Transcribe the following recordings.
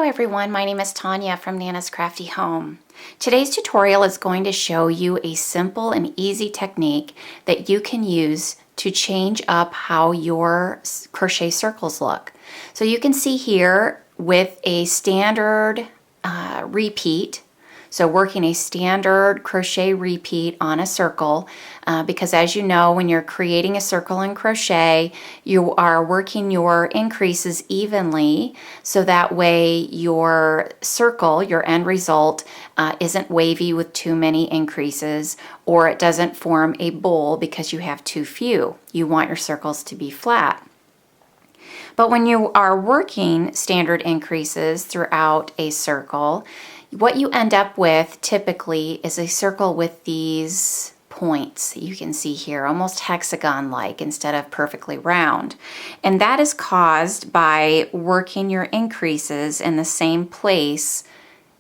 everyone, my name is Tanya from Nana's Crafty Home. Today's tutorial is going to show you a simple and easy technique that you can use to change up how your crochet circles look. So you can see here with a standard repeat, so working a standard crochet repeat on a circle, because as you know, when you're creating a circle in crochet, you are working your increases evenly, so that way your circle, your end result, isn't wavy with too many increases, or it doesn't form a bowl because you have too few. You want your circles to be flat. But when you are working standard increases throughout a circle, what you end up with typically is a circle with these points that you can see here, almost hexagon-like instead of perfectly round. And that is caused by working your increases in the same place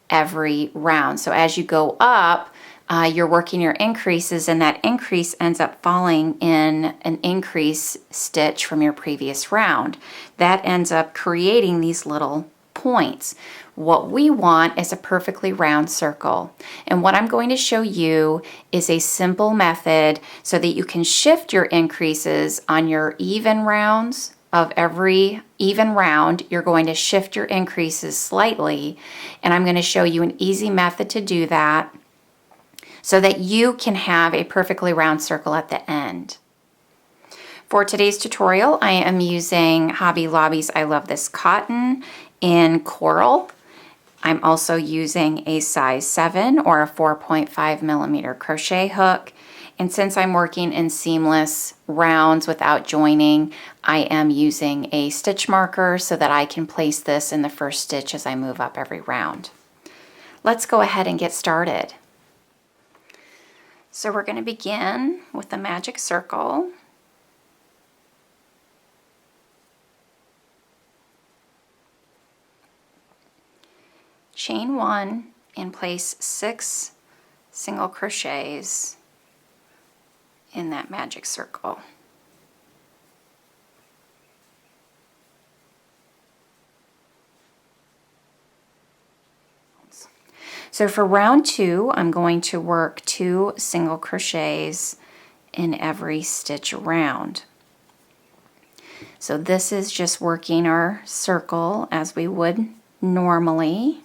every round. So as you go up, you're working your increases, and that increase ends up falling in an increase stitch from your previous round. That ends up creating these little points. What we want is a perfectly round circle. And what I'm going to show you is a simple method so that you can shift your increases on your even rounds. Of every even round, you're going to shift your increases slightly, and I'm going to show you an easy method to do that so that you can have a perfectly round circle at the end. For today's tutorial, I am using Hobby Lobby's I Love This Cotton in Coral. I'm also using a size 7 or a 4.5 millimeter crochet hook. And since I'm working in seamless rounds without joining, I am using a stitch marker so that I can place this in the first stitch as I move up every round. Let's go ahead and get started. So we're going to begin with the magic circle. Chain 1 and place 6 single crochets in that magic circle. So for round 2, I'm going to work 2 single crochets in every stitch around. So this is just working our circle as we would normally.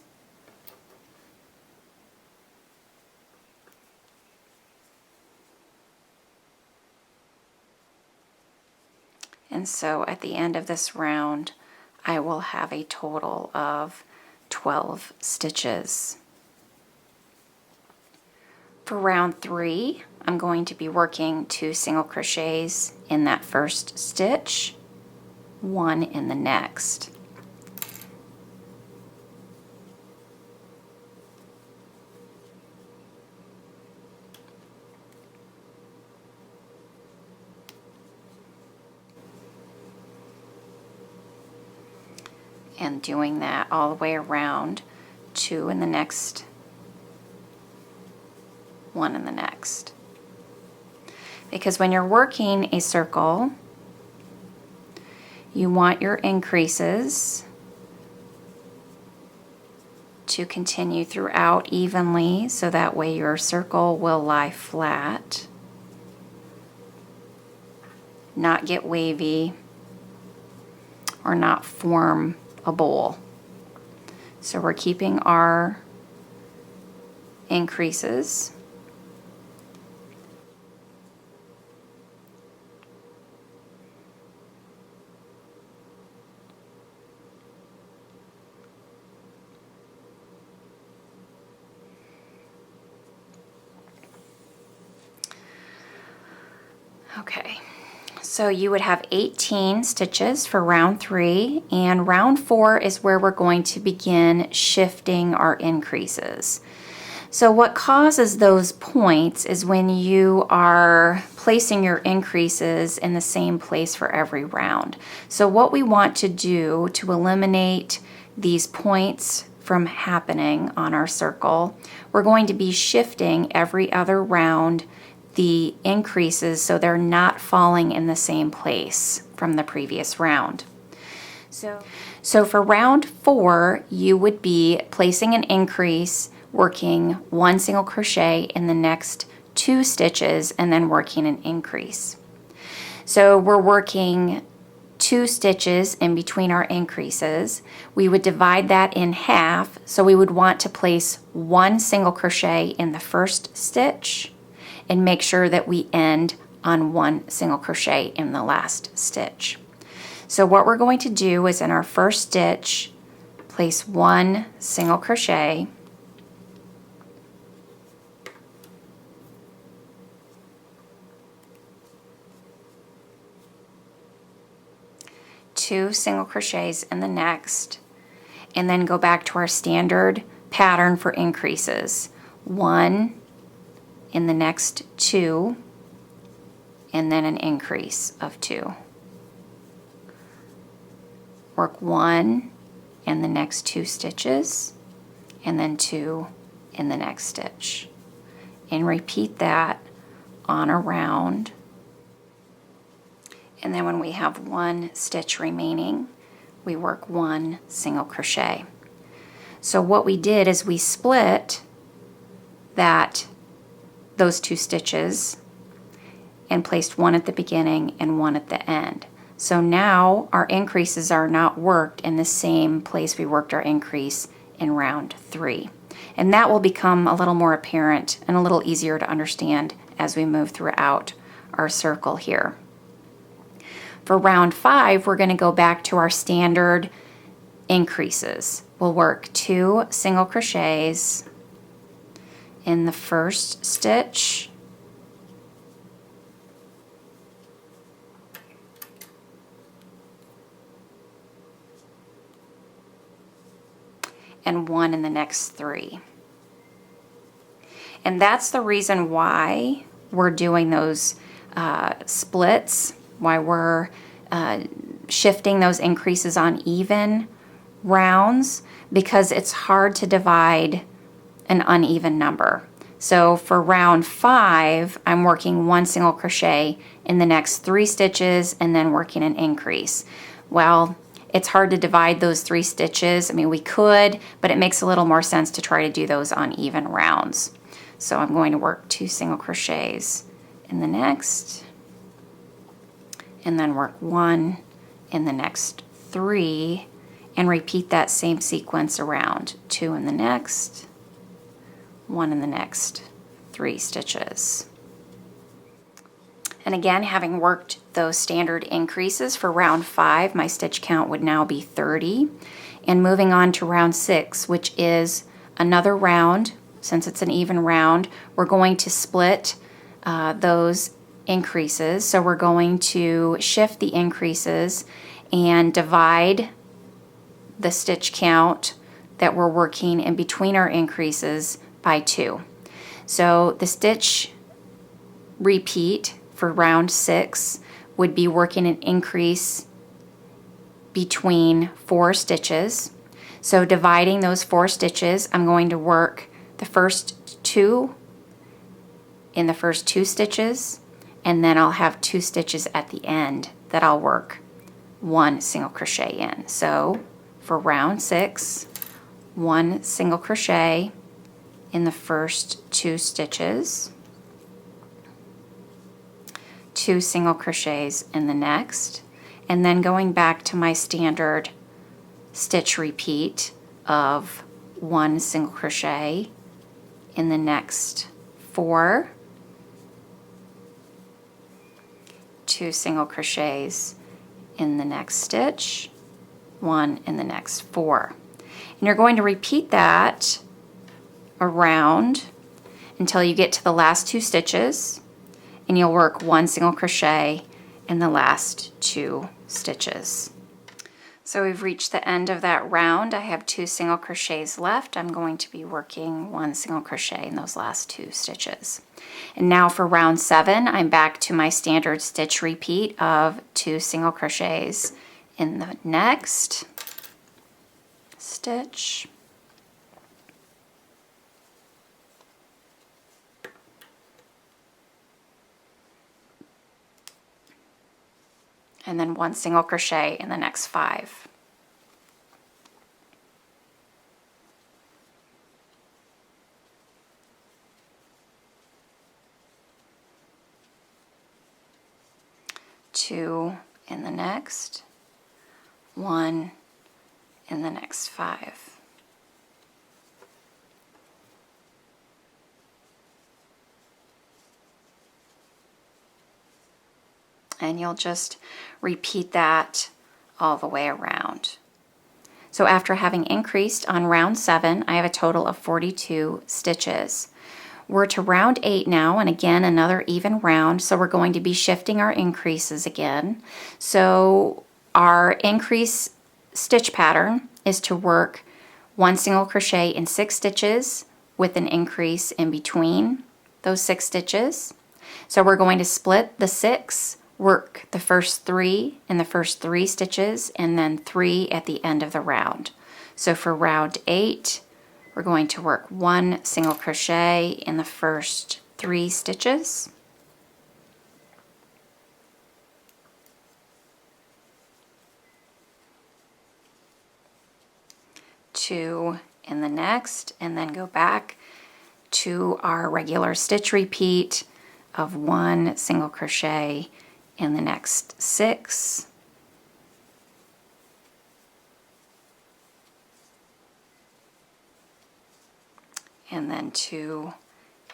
And so at the end of this round, I will have a total of 12 stitches. For round 3, I'm going to be working 2 single crochets in that first stitch, 1 in the next. And doing that all the way around, 2 in the next, 1 in the next. Because when you're working a circle, you want your increases to continue throughout evenly, so that way your circle will lie flat, not get wavy, or not form a bowl. So we're keeping our increases. Okay. So you would have 18 stitches for round 3, and round 4 is where we're going to begin shifting our increases. So what causes those points is when you are placing your increases in the same place for every round. So what we want to do to eliminate these points from happening on our circle, we're going to be shifting every other round the increases so they're not falling in the same place from the previous round. So for round 4, you would be placing an increase, working 1 single crochet in the next 2 stitches, and then working an increase. So we're working 2 stitches in between our increases. We would divide that in half, so we would want to place 1 single crochet in the first stitch and make sure that we end on 1 single crochet in the last stitch. So what we're going to do is in our first stitch, place 1 single crochet, two single crochets in the next, and then go back to our standard pattern for increases. 1 in the next 2, and then an increase of 2. Work 1 in the next 2 stitches, and then 2 in the next stitch. And repeat that on a round. And then when we have 1 stitch remaining, we work 1 single crochet. So what we did is we split those 2 stitches and placed 1 at the beginning and 1 at the end. So now our increases are not worked in the same place we worked our increase in round 3. And that will become a little more apparent and a little easier to understand as we move throughout our circle here. For round 5, we're going to go back to our standard increases. We'll work 2 single crochets in the first stitch, and 1 in the next 3. And that's the reason why we're doing those splits, why we're shifting those increases on even rounds, because it's hard to divide an uneven number. So for round 5, I'm working 1 single crochet in the next 3 stitches and then working an increase. Well, it's hard to divide those 3 stitches. I mean, we could, but it makes a little more sense to try to do those on even rounds. So I'm going to work 2 single crochets in the next, and then work 1 in the next 3, and repeat that same sequence around. 2 in the next, 1 in the next 3 stitches. And again, having worked those standard increases for round 5, my stitch count would now be 30. And moving on to round 6, which is another round. Since it's an even round, we're going to split those increases. So we're going to shift the increases and divide the stitch count that we're working in between our increases by 2. So the stitch repeat for round 6 would be working an increase between 4 stitches. So dividing those 4 stitches, I'm going to work the first 2 in the first 2 stitches, and then I'll have 2 stitches at the end that I'll work 1 single crochet in. So for round 6, 1 single crochet in the first 2 stitches, 2 single crochets in the next, and then going back to my standard stitch repeat of 1 single crochet in the next 4, 2 single crochets in the next stitch, 1 in the next 4. And you're going to repeat that around until you get to the last 2 stitches, and you'll work 1 single crochet in the last 2 stitches. So we've reached the end of that round. I have 2 single crochets left. I'm going to be working 1 single crochet in those last 2 stitches. And now for round 7, I'm back to my standard stitch repeat of 2 single crochets in the next stitch, and then 1 single crochet in the next 5. 2 in the next, 1 in the next 5. And you'll just repeat that all the way around. So after having increased on round 7, I have a total of 42 stitches. We're to round 8 now, and again another even round, so we're going to be shifting our increases again. So our increase stitch pattern is to work 1 single crochet in 6 stitches with an increase in between those 6 stitches. So we're going to split the 6, work the first 3 in the first 3 stitches, and then 3 at the end of the round. So for round 8, we're going to work 1 single crochet in the first 3 stitches, two in the next, and then go back to our regular stitch repeat of 1 single crochet in the next 6, and then 2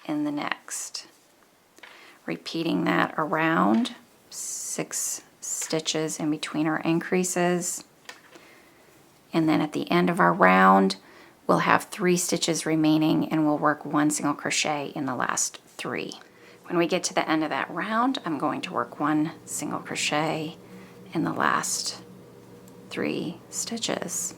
in the next. Repeating that around, 6 stitches in between our increases, and then at the end of our round we'll have 3 stitches remaining, and we'll work 1 single crochet in the last 3. When we get to the end of that round, I'm going to work 1 single crochet in the last 3 stitches.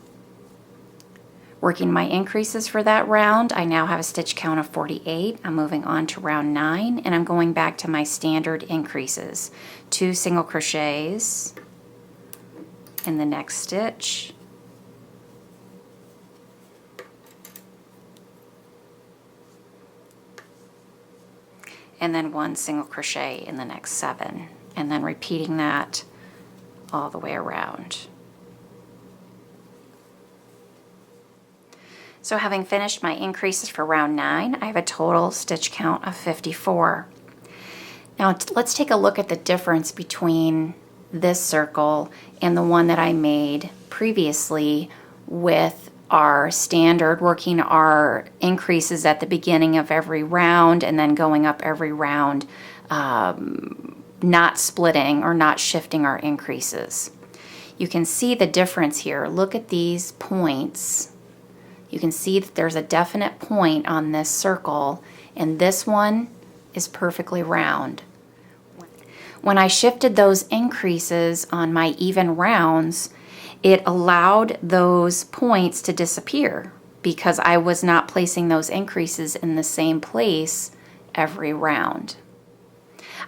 Working my increases for that round, I now have a stitch count of 48. I'm moving on to round 9, and I'm going back to my standard increases. 2 single crochets in the next stitch, and then 1 single crochet in the next 7, and then repeating that all the way around. So having finished my increases for round 9, I have a total stitch count of 54. Now let's take a look at the difference between this circle and the one that I made previously with our standard, working our increases at the beginning of every round and then going up every round, not splitting or not shifting our increases. You can see the difference here. Look at these points. You can see that there's a definite point on this circle, and this one is perfectly round. When I shifted those increases on my even rounds, it allowed those points to disappear because I was not placing those increases in the same place every round.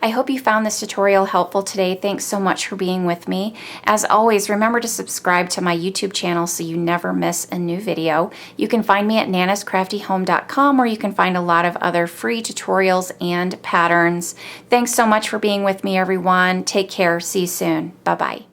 I hope you found this tutorial helpful today. Thanks so much for being with me. As always, remember to subscribe to my YouTube channel so you never miss a new video. You can find me at nanascraftyhome.com, where you can find a lot of other free tutorials and patterns. Thanks so much for being with me, everyone. Take care. See you soon. Bye-bye.